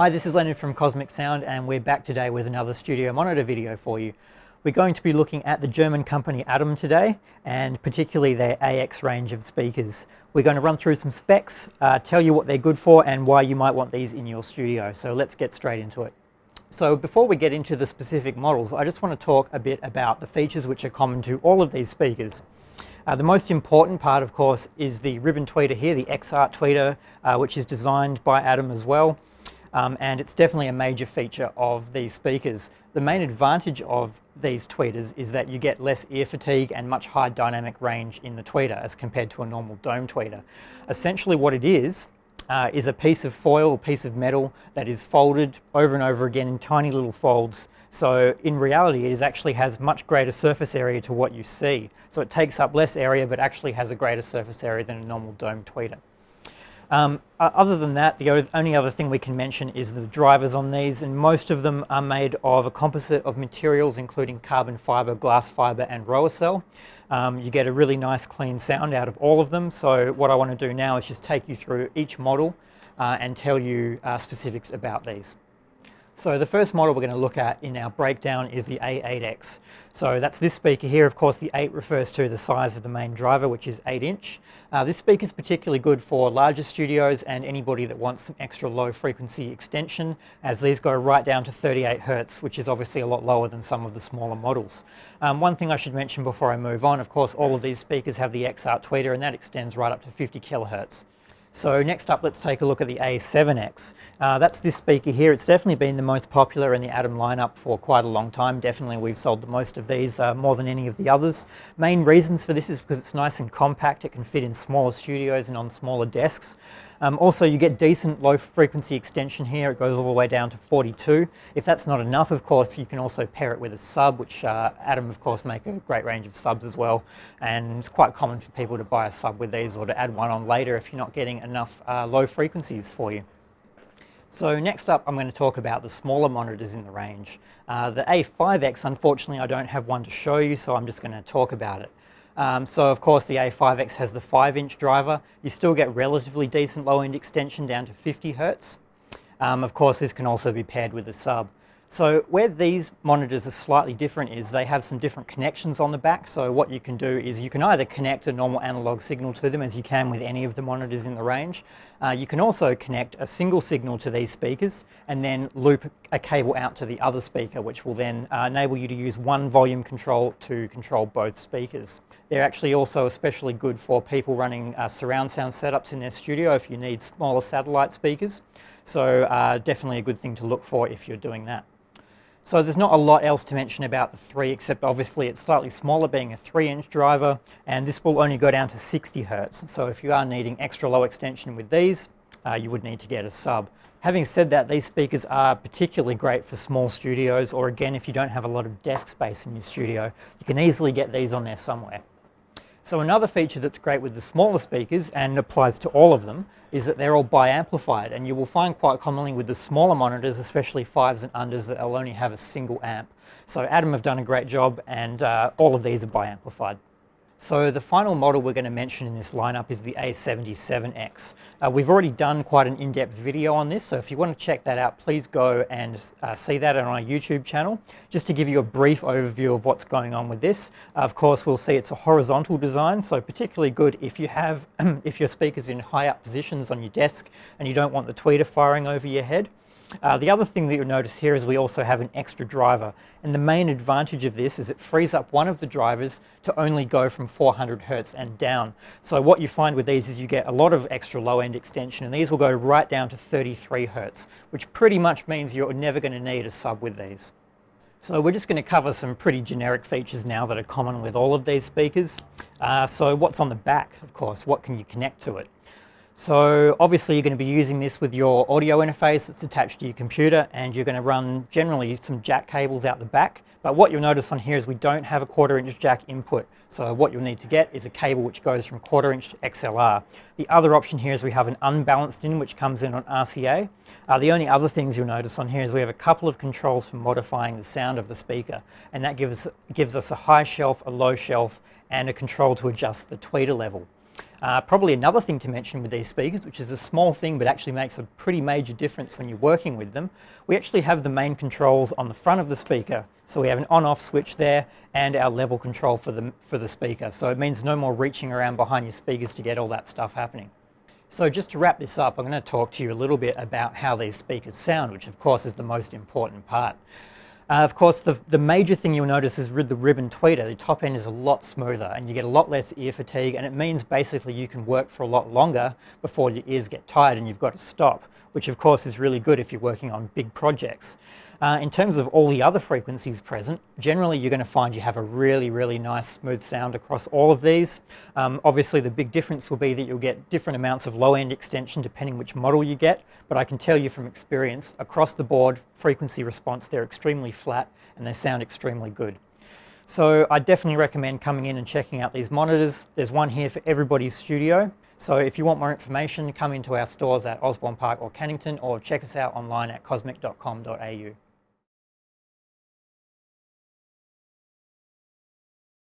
Hi, this is Leonard from Cosmic Sound, and we're back today with another studio monitor video for you. We're going to be looking at the German company Adam today, and particularly their AX range of speakers. We're going to run through some specs, tell you what they're good for and why you might want these in your studio. So let's get straight into it. So before we get into the specific models, I just want to talk a bit about the features which are common to all of these speakers. The most important part, of course, is the ribbon tweeter here, the X-Art tweeter, which is designed by Adam as well. And it's definitely a major feature of these speakers. The main advantage of these tweeters is that you get less ear fatigue and much higher dynamic range in the tweeter as compared to a normal dome tweeter. Essentially what it is a piece of foil, a piece of metal that is folded over and over again in tiny little folds. So in reality it actually has much greater surface area to what you see. So it takes up less area but actually has a greater surface area than a normal dome tweeter. Other than that, the only other thing we can mention is the drivers on these, and most of them are made of a composite of materials including carbon fiber, glass fiber and Roacell. You get a really nice clean sound out of all of them, so what I want to do now is just take you through each model and tell you specifics about these. So the first model we're going to look at in our breakdown is the A8X. So that's this speaker here. Of course the 8 refers to the size of the main driver, which is 8-inch. This speaker is particularly good for larger studios and anybody that wants some extra low frequency extension, as these go right down to 38 Hz, which is obviously a lot lower than some of the smaller models. One thing I should mention before I move on, of course all of these speakers have the X-Art tweeter, and that extends right up to 50 kHz. So next up, let's take a look at the A7X. That's this speaker here. It's definitely been the most popular in the Adam lineup for quite a long time. Definitely we've sold the most of these, more than any of the others. Main reasons for this is because it's nice and compact. It can fit in smaller studios and on smaller desks. Also you get decent low frequency extension here. It goes all the way down to 42. If that's not enough, of course, you can also pair it with a sub, which Adam of course make a great range of subs as well, and it's quite common for people to buy a sub with these or to add one on later if you're not getting enough low frequencies for you. So next up I'm going to talk about the smaller monitors in the range. The A5X, unfortunately I don't have one to show you, so I'm just going to talk about it. So of course the A5X has the 5-inch driver. You still get relatively decent low-end extension down to 50 Hz. Of course this can also be paired with a sub. So where these monitors are slightly different is they have some different connections on the back. So what you can do is you can either connect a normal analog signal to them, as you can with any of the monitors in the range. You can also connect a single signal to these speakers and then loop a cable out to the other speaker, which will then enable you to use one volume control to control both speakers. They're actually also especially good for people running surround sound setups in their studio if you need smaller satellite speakers. So definitely a good thing to look for if you're doing that. So there's not a lot else to mention about the 3, except obviously it's slightly smaller, being a 3-inch driver, and this will only go down to 60 Hz. So if you are needing extra low extension with these, you would need to get a sub. Having said that, these speakers are particularly great for small studios, or again if you don't have a lot of desk space in your studio, you can easily get these on there somewhere. So another feature that's great with the smaller speakers, and applies to all of them, is that they're all bi-amplified, and you will find quite commonly with the smaller monitors, especially 5s and unders, that they'll only have a single amp. So Adam have done a great job, and all of these are bi-amplified. So the final model we're going to mention in this lineup is the A77X. We've already done quite an in-depth video on this, so if you want to check that out, please go and see that on our YouTube channel. Just to give you a brief overview of what's going on with this. Of course, we'll see it's a horizontal design, so particularly good if you have if your speaker's in high up positions on your desk and you don't want the tweeter firing over your head. The other thing that you'll notice here is we also have an extra driver, and the main advantage of this is it frees up one of the drivers to only go from 400 Hz and down. So what you find with these is you get a lot of extra low-end extension, and these will go right down to 33 Hz, which pretty much means you're never going to need a sub with these. So we're just going to cover some pretty generic features now that are common with all of these speakers. So what's on the back, of course, what can you connect to it? So obviously you're going to be using this with your audio interface that's attached to your computer, and you're going to run generally some jack cables out the back. But what you'll notice on here is we don't have a 1/4-inch jack input. So what you'll need to get is a cable which goes from 1/4-inch to XLR. The other option here is we have an unbalanced in which comes in on RCA. The only other things you'll notice on here is we have a couple of controls for modifying the sound of the speaker, and that gives us a high shelf, a low shelf, and a control to adjust the tweeter level. Probably another thing to mention with these speakers, which is a small thing but actually makes a pretty major difference when you're working with them, we actually have the main controls on the front of the speaker. So we have an on-off switch there and our level control for the speaker. So it means no more reaching around behind your speakers to get all that stuff happening. So just to wrap this up, I'm going to talk to you a little bit about how these speakers sound, which of course is the most important part. Of course, the major thing you'll notice is with the ribbon tweeter, the top end is a lot smoother and you get a lot less ear fatigue, and it means basically you can work for a lot longer before your ears get tired and you've got to stop, which of course is really good if you're working on big projects. In terms of all the other frequencies present, generally you're going to find you have a really, really nice smooth sound across all of these. Obviously the big difference will be that you'll get different amounts of low end extension depending which model you get, but I can tell you from experience, across the board frequency response, they're extremely flat and they sound extremely good. So I definitely recommend coming in and checking out these monitors. There's one here for everybody's studio. So if you want more information, come into our stores at Osborne Park or Cannington, or check us out online at kosmic.com.au.